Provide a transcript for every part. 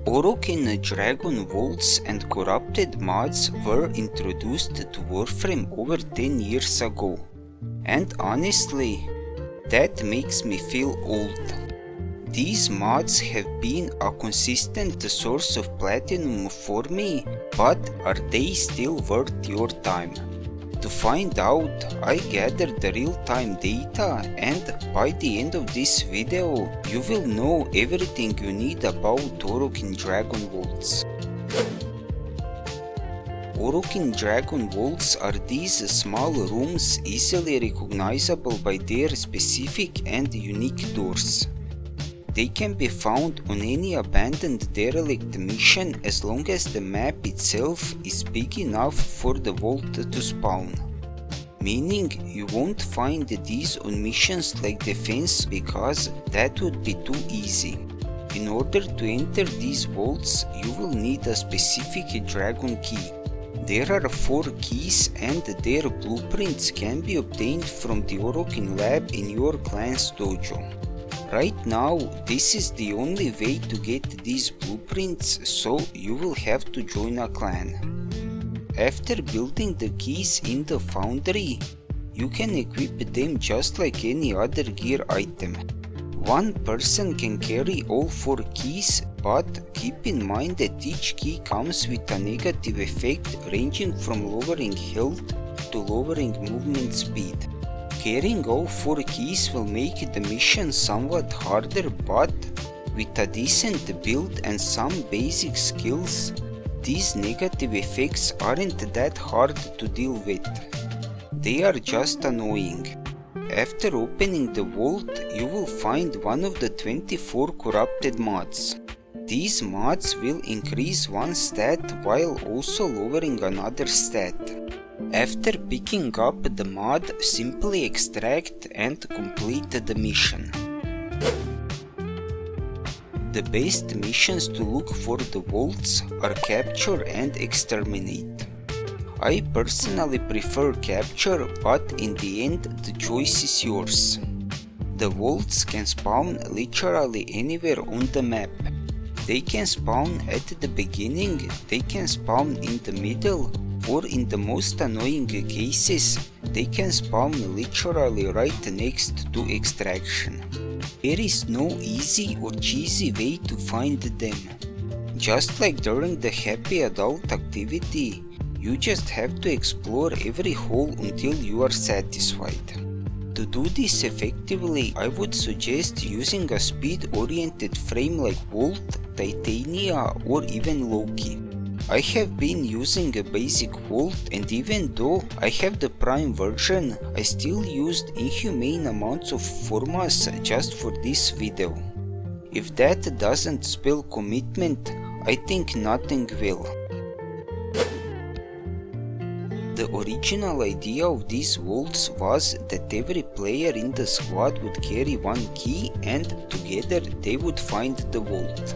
Orokin dragon vaults and corrupted mods were introduced to Warframe over 10 years ago, and honestly, that makes me feel old. These mods have been a consistent source of platinum for me, but are they still worth your time? To find out, I gathered the real-time data, and by the end of this video, you will know everything you need about Orokin Dragon Vaults. Orokin Dragon Vaults are these small rooms easily recognizable by their specific and unique doors. They can be found on any abandoned derelict mission as long as the map itself is big enough for the vault to spawn. Meaning you won't find these on missions like Defense because that would be too easy. In order to enter these vaults, you will need a specific dragon key. There are 4 keys and their blueprints can be obtained from the Orokin lab in your clan's dojo. Right now, this is the only way to get these blueprints, so you will have to join a clan. After building the keys in the foundry, you can equip them just like any other gear item. One person can carry all 4 keys, but keep in mind that each key comes with a negative effect ranging from lowering health to lowering movement speed. Carrying all 4 keys will make the mission somewhat harder, but with a decent build and some basic skills, these negative effects aren't that hard to deal with. They are just annoying. After opening the vault, you will find one of the 24 corrupted mods. These mods will increase one stat while also lowering another stat. After picking up the mod, simply extract and complete the mission. The best missions to look for the vaults are Capture and Exterminate. I personally prefer Capture, but in the end the choice is yours. The vaults can spawn literally anywhere on the map. They can spawn at the beginning, they can spawn in the middle, or in the most annoying cases, they can spawn literally right next to extraction. There is no easy or cheesy way to find them. Just like during the happy adult activity, you just have to explore every hole until you are satisfied. To do this effectively, I would suggest using a speed-oriented frame like Walt, Titania, or even Loki. I have been using a basic Walt, and even though I have the Prime version, I still used inhumane amounts of formas just for this video. If that doesn't spell commitment, I think nothing will. The original idea of these vaults was that every player in the squad would carry one key and together they would find the vault.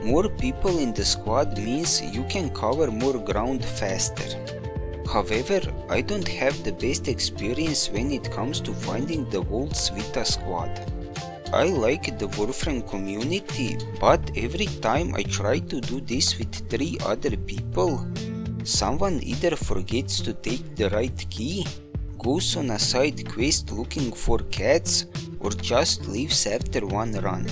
More people in the squad means you can cover more ground faster. However, I don't have the best experience when it comes to finding the vaults with a squad. I like the Warframe community, but every time I try to do this with 3 other people, someone either forgets to take the right key, goes on a side quest looking for cats, or just leaves after one run.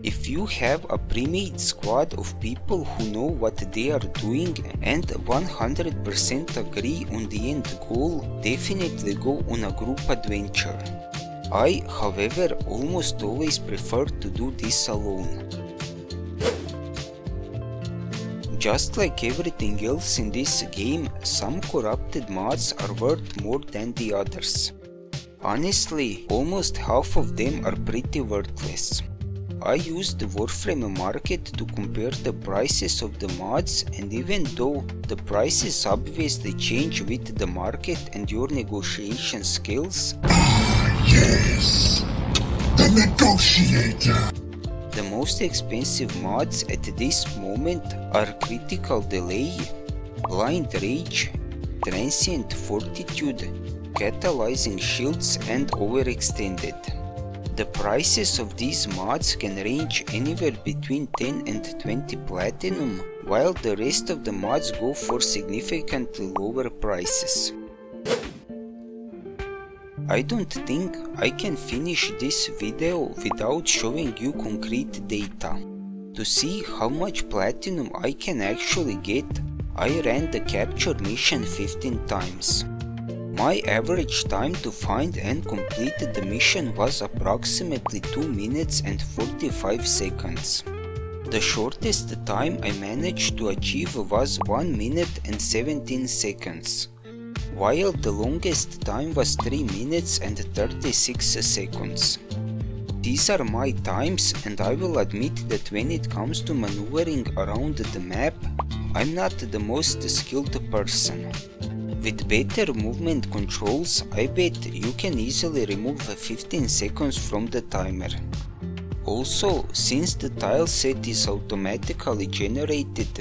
If you have a pre-made squad of people who know what they are doing and 100% agree on the end goal, definitely go on a group adventure. I, however, almost always prefer to do this alone. Just like everything else in this game, some corrupted mods are worth more than the others. Honestly, almost half of them are pretty worthless. I used the Warframe market to compare the prices of the mods, and even though the prices obviously change with the market and your negotiation skills, yes, the negotiator. The most expensive mods at this moment are Critical Delay, Blind Rage, Transient Fortitude, Catalyzing Shields and Overextended. The prices of these mods can range anywhere between 10 and 20 platinum, while the rest of the mods go for significantly lower prices. I don't think I can finish this video without showing you concrete data. To see how much platinum I can actually get, I ran the capture mission 15 times. My average time to find and complete the mission was approximately 2 minutes and 45 seconds. The shortest time I managed to achieve was 1 minute and 17 seconds, while the longest time was 3 minutes and 36 seconds. These are my times, and I will admit that when it comes to maneuvering around the map, I'm not the most skilled person. With better movement controls, I bet you can easily remove 15 seconds from the timer. Also, since the tile set is automatically generated,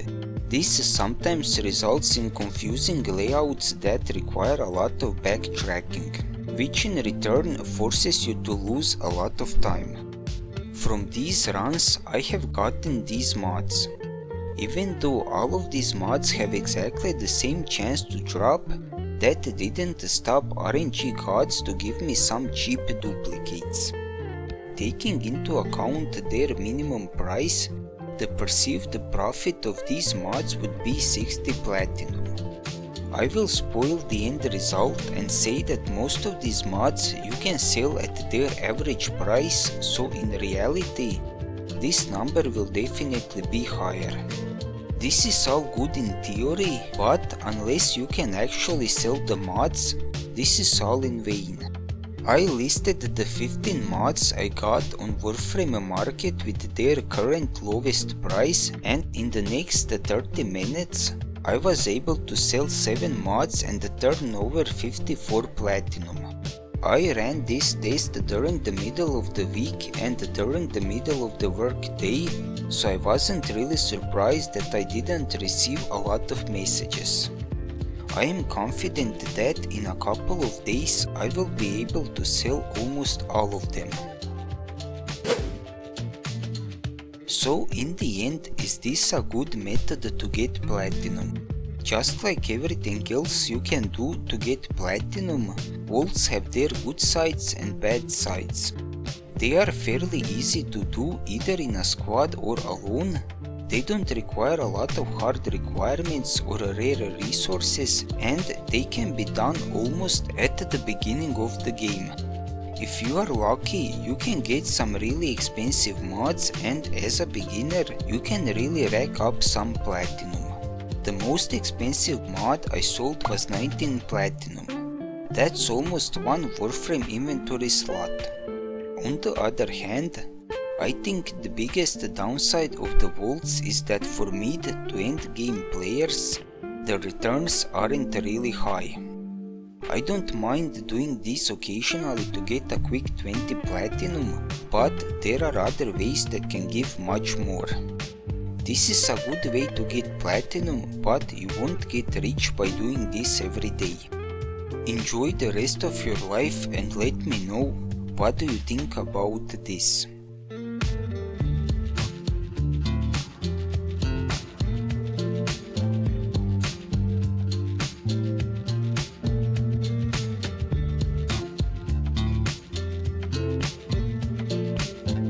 this sometimes results in confusing layouts that require a lot of backtracking, which in return forces you to lose a lot of time. From these runs, I have gotten these mods. Even though all of these mods have exactly the same chance to drop, that didn't stop RNG gods to give me some cheap duplicates. Taking into account their minimum price, the perceived profit of these mods would be 60 platinum. I will spoil the end result and say that most of these mods you can sell at their average price, so in reality, this number will definitely be higher. This is all good in theory, but unless you can actually sell the mods, this is all in vain. I listed the 15 mods I got on Warframe market with their current lowest price, and in the next 30 minutes, I was able to sell 7 mods and turn over 54 platinum. I ran this test during the middle of the week and during the middle of the work day, so I wasn't really surprised that I didn't receive a lot of messages. I am confident that in a couple of days I will be able to sell almost all of them. So in the end, is this a good method to get platinum? Just like everything else you can do to get platinum, vaults have their good sides and bad sides. They are fairly easy to do either in a squad or alone. They don't require a lot of hard requirements or rare resources, and they can be done almost at the beginning of the game. If you are lucky, you can get some really expensive mods, and as a beginner, you can really rack up some platinum. The most expensive mod I sold was 19 platinum. That's almost one Warframe inventory slot. On the other hand, I think the biggest downside of the vaults is that for mid to end game players, the returns aren't really high. I don't mind doing this occasionally to get a quick 20 platinum, but there are other ways that can give much more. This is a good way to get platinum, but you won't get rich by doing this every day. Enjoy the rest of your life and let me know what do you think about this.